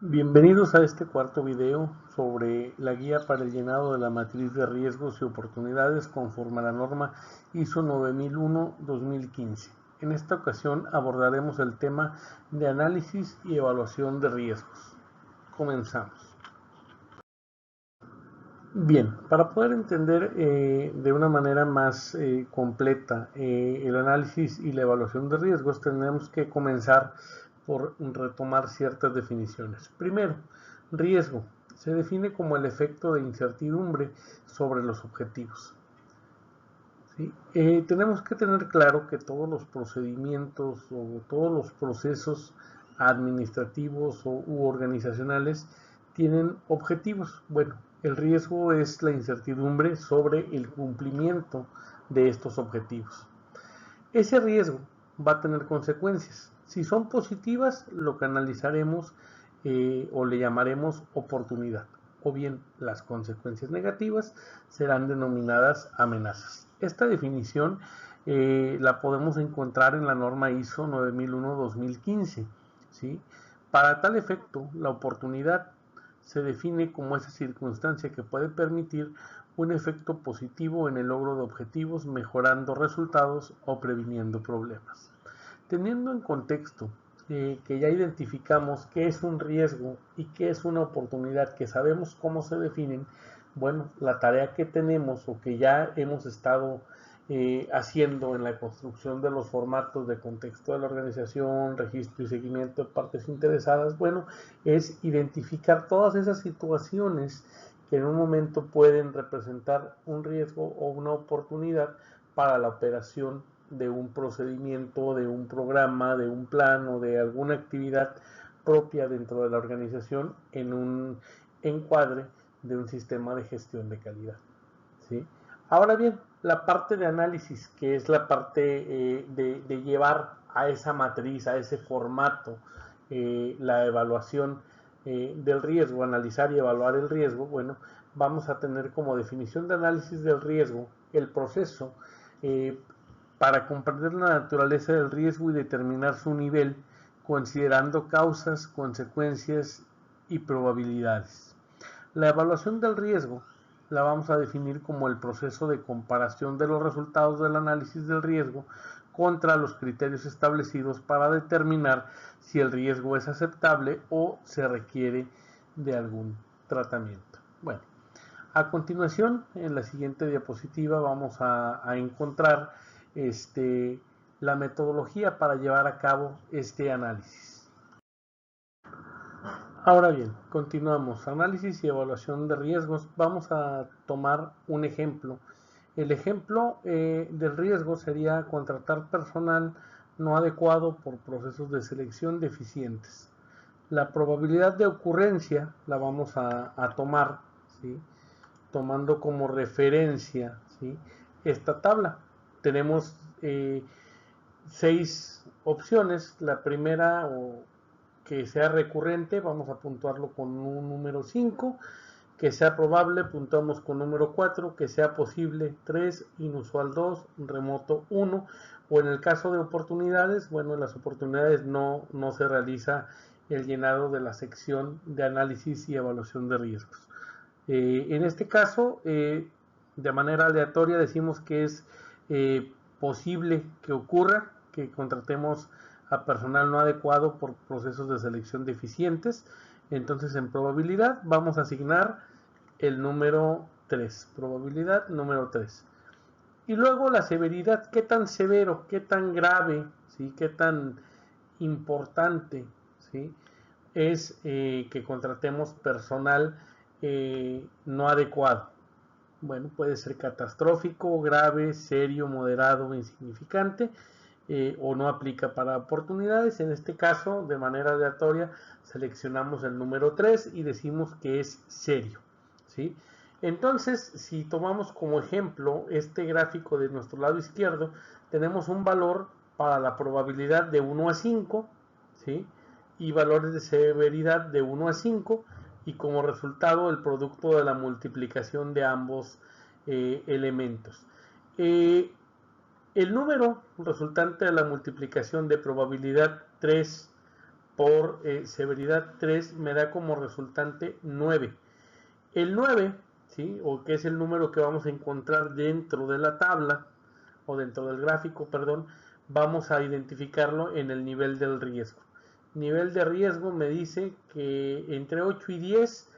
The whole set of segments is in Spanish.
Bienvenidos a este cuarto video sobre la guía para el llenado de la matriz de riesgos y oportunidades conforme a la norma ISO 9001-2015. En esta ocasión abordaremos el tema de análisis y evaluación de riesgos. Comenzamos. Bien, para poder entender de una manera más completa el análisis y la evaluación de riesgos, tenemos que comenzar por retomar ciertas definiciones. Primero, riesgo se define como el efecto de incertidumbre sobre los objetivos. ¿Sí? Tenemos que tener claro que todos los procedimientos o todos los procesos administrativos u organizacionales tienen objetivos. Bueno, el riesgo es la incertidumbre sobre el cumplimiento de estos objetivos. Ese riesgo va a tener consecuencias. Si son positivas, lo canalizaremos o le llamaremos oportunidad. O bien las consecuencias negativas serán denominadas amenazas. Esta definición la podemos encontrar en la norma ISO 9001-2015. ¿Sí? Para tal efecto, la oportunidad se define como esa circunstancia que puede permitir un efecto positivo en el logro de objetivos, mejorando resultados o previniendo problemas. Teniendo en contexto que ya identificamos qué es un riesgo y qué es una oportunidad, que sabemos cómo se definen, bueno, la tarea que tenemos o que ya hemos estado haciendo en la construcción de los formatos de contexto de la organización, registro y seguimiento de partes interesadas, bueno, es identificar todas esas situaciones que en un momento pueden representar un riesgo o una oportunidad para la operación de un procedimiento, de un programa, de un plan o de alguna actividad propia dentro de la organización en un encuadre de un sistema de gestión de calidad. ¿Sí? Ahora bien, la parte de análisis, que es la parte de llevar a esa matriz, a ese formato, la evaluación del riesgo, analizar y evaluar el riesgo, bueno, vamos a tener como definición de análisis del riesgo el proceso para comprender la naturaleza del riesgo y determinar su nivel, considerando causas, consecuencias y probabilidades. La evaluación del riesgo la vamos a definir como el proceso de comparación de los resultados del análisis del riesgo contra los criterios establecidos para determinar si el riesgo es aceptable o se requiere de algún tratamiento. Bueno, a continuación, en la siguiente diapositiva vamos a encontrar la metodología para llevar a cabo este análisis. Ahora bien, continuamos. Análisis y evaluación de riesgos. Vamos a tomar un ejemplo. El ejemplo del riesgo sería contratar personal no adecuado por procesos de selección deficientes. La probabilidad de ocurrencia la vamos a tomar, ¿sí? Tomando como referencia, ¿sí?, esta tabla. Tenemos 6 opciones. La primera, o que sea recurrente, vamos a puntuarlo con un número 5, que sea probable, puntuamos con número 4, que sea posible 3, inusual 2, remoto 1, o en el caso de oportunidades, bueno, en las oportunidades no se realiza el llenado de la sección de análisis y evaluación de riesgos. En este caso, de manera aleatoria decimos que es posible que ocurra, que contratemos a personal no adecuado por procesos de selección deficientes. Entonces, en probabilidad vamos a asignar el número 3, probabilidad número 3. Y luego la severidad, qué tan severo, qué tan grave, ¿sí?, qué tan importante, ¿sí?, es que contratemos personal no adecuado. Bueno, puede ser catastrófico, grave, serio, moderado, insignificante, o no aplica para oportunidades. En este caso, de manera aleatoria, seleccionamos el número 3 y decimos que es serio, ¿sí? Entonces, si tomamos como ejemplo este gráfico de nuestro lado izquierdo, tenemos un valor para la probabilidad de 1 a 5, ¿sí?, y valores de severidad de 1 a 5, y como resultado el producto de la multiplicación de ambos elementos. El número resultante de la multiplicación de probabilidad 3 por severidad 3 me da como resultante 9. El 9, ¿sí? O que es el número que vamos a encontrar dentro de la tabla, o dentro del gráfico, perdón, vamos a identificarlo en el nivel del riesgo. Nivel de riesgo me dice que entre 8 y 10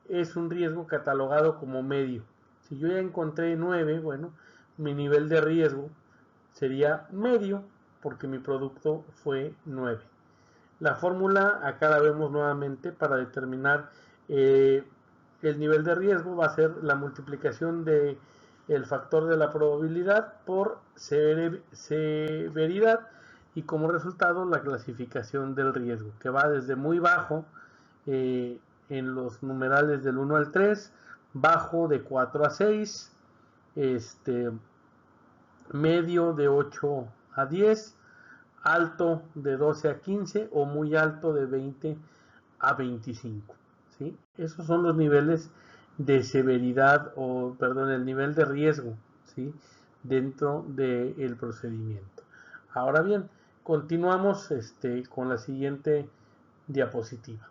es un riesgo catalogado como medio. Si yo ya encontré 9, bueno, mi nivel de riesgo sería medio porque mi producto fue 9. La fórmula acá la vemos nuevamente para determinar el nivel de riesgo va a ser la multiplicación de el factor de la probabilidad por severidad y como resultado la clasificación del riesgo que va desde muy bajo en los numerales del 1 al 3, bajo de 4 a 6, medio de 8 a 10, alto de 12 a 15 o muy alto de 20 a 25. ¿Sí? Esos son los niveles de severidad o, perdón, el nivel de riesgo, ¿sí? Dentro del procedimiento. Ahora bien, continuamos con la siguiente diapositiva.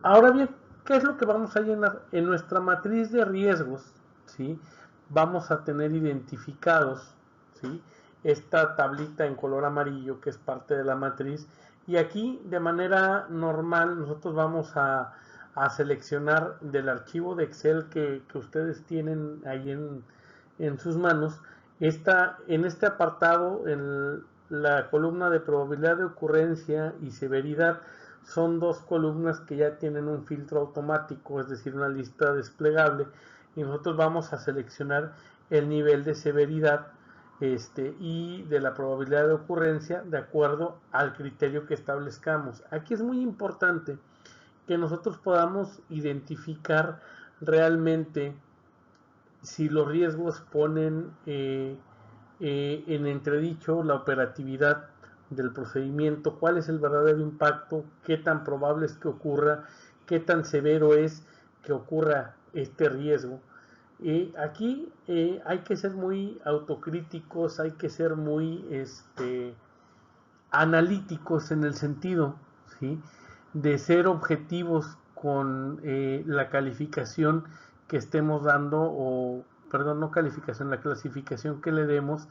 Ahora bien, ¿qué es lo que vamos a llenar? En nuestra matriz de riesgos, ¿sí? Vamos a tener identificados, ¿sí? Esta tablita en color amarillo que es parte de la matriz y aquí de manera normal nosotros vamos a seleccionar del archivo de Excel que ustedes tienen ahí en sus manos. En este apartado, en la columna de probabilidad de ocurrencia y severidad, son dos columnas que ya tienen un filtro automático, es decir, una lista desplegable, y nosotros vamos a seleccionar el nivel de severidad y de la probabilidad de ocurrencia de acuerdo al criterio que establezcamos. Aquí es muy importante que nosotros podamos identificar realmente si los riesgos ponen en entredicho la operatividad del procedimiento, cuál es el verdadero impacto, qué tan probable es que ocurra, qué tan severo es que ocurra este riesgo. Aquí hay que ser muy autocríticos, hay que ser muy analíticos en el sentido, ¿sí?, de ser objetivos con la calificación que estemos dando, o perdón, no calificación, la clasificación que le demos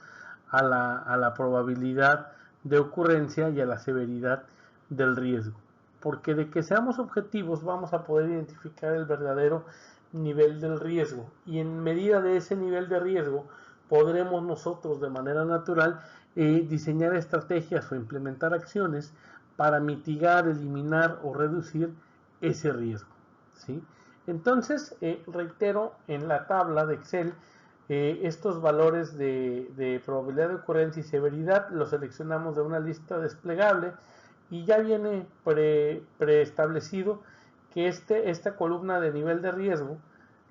a la probabilidad de ocurrencia y a la severidad del riesgo. Porque de que seamos objetivos vamos a poder identificar el verdadero nivel del riesgo y en medida de ese nivel de riesgo podremos nosotros de manera natural diseñar estrategias o implementar acciones para mitigar, eliminar o reducir ese riesgo, ¿sí? Entonces, reitero, en la tabla de Excel, estos valores de probabilidad de ocurrencia y severidad los seleccionamos de una lista desplegable y ya viene preestablecido que esta columna de nivel de riesgo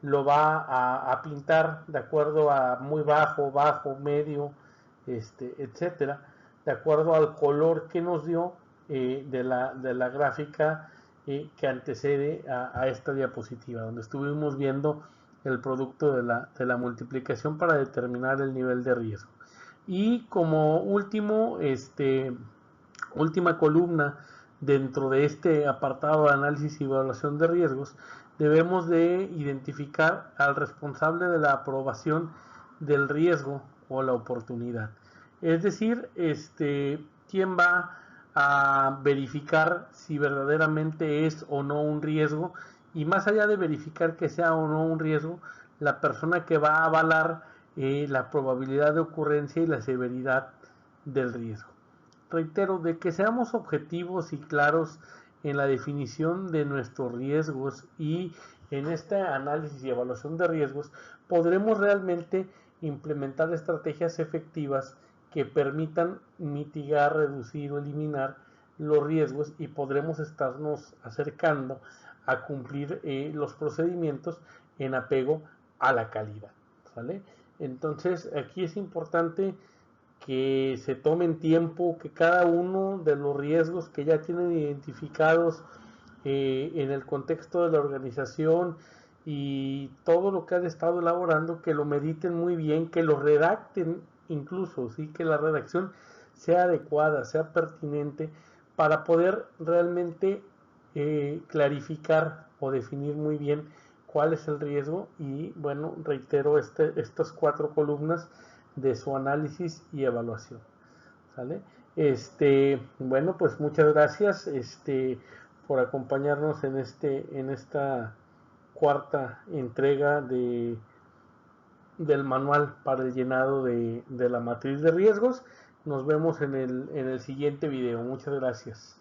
lo va a pintar de acuerdo a muy bajo, bajo, medio, etcétera, de acuerdo al color que nos dio de la gráfica que antecede a esta diapositiva, donde estuvimos viendo el producto de la multiplicación para determinar el nivel de riesgo. Y como última columna dentro de este apartado de análisis y evaluación de riesgos, debemos de identificar al responsable de la aprobación del riesgo o la oportunidad. Es decir, quién va a verificar si verdaderamente es o no un riesgo, y más allá de verificar que sea o no un riesgo, la persona que va a avalar la probabilidad de ocurrencia y la severidad del riesgo. Reitero, de que seamos objetivos y claros en la definición de nuestros riesgos y en este análisis y evaluación de riesgos, podremos realmente implementar estrategias efectivas que permitan mitigar, reducir o eliminar los riesgos y podremos estarnos acercando a cumplir los procedimientos en apego a la calidad, ¿vale? Entonces, aquí es importante que se tomen tiempo, que cada uno de los riesgos que ya tienen identificados en el contexto de la organización y todo lo que han estado elaborando, que lo mediten muy bien, que lo redacten incluso, ¿sí? Que la redacción sea adecuada, sea pertinente para poder realmente clarificar o definir muy bien cuál es el riesgo. Y bueno, reitero estas 4 columnas de su análisis y evaluación. ¿Sale? Bueno, pues muchas gracias por acompañarnos en esta cuarta entrega del manual para el llenado de la matriz de riesgos. Nos vemos en el siguiente video. Muchas gracias.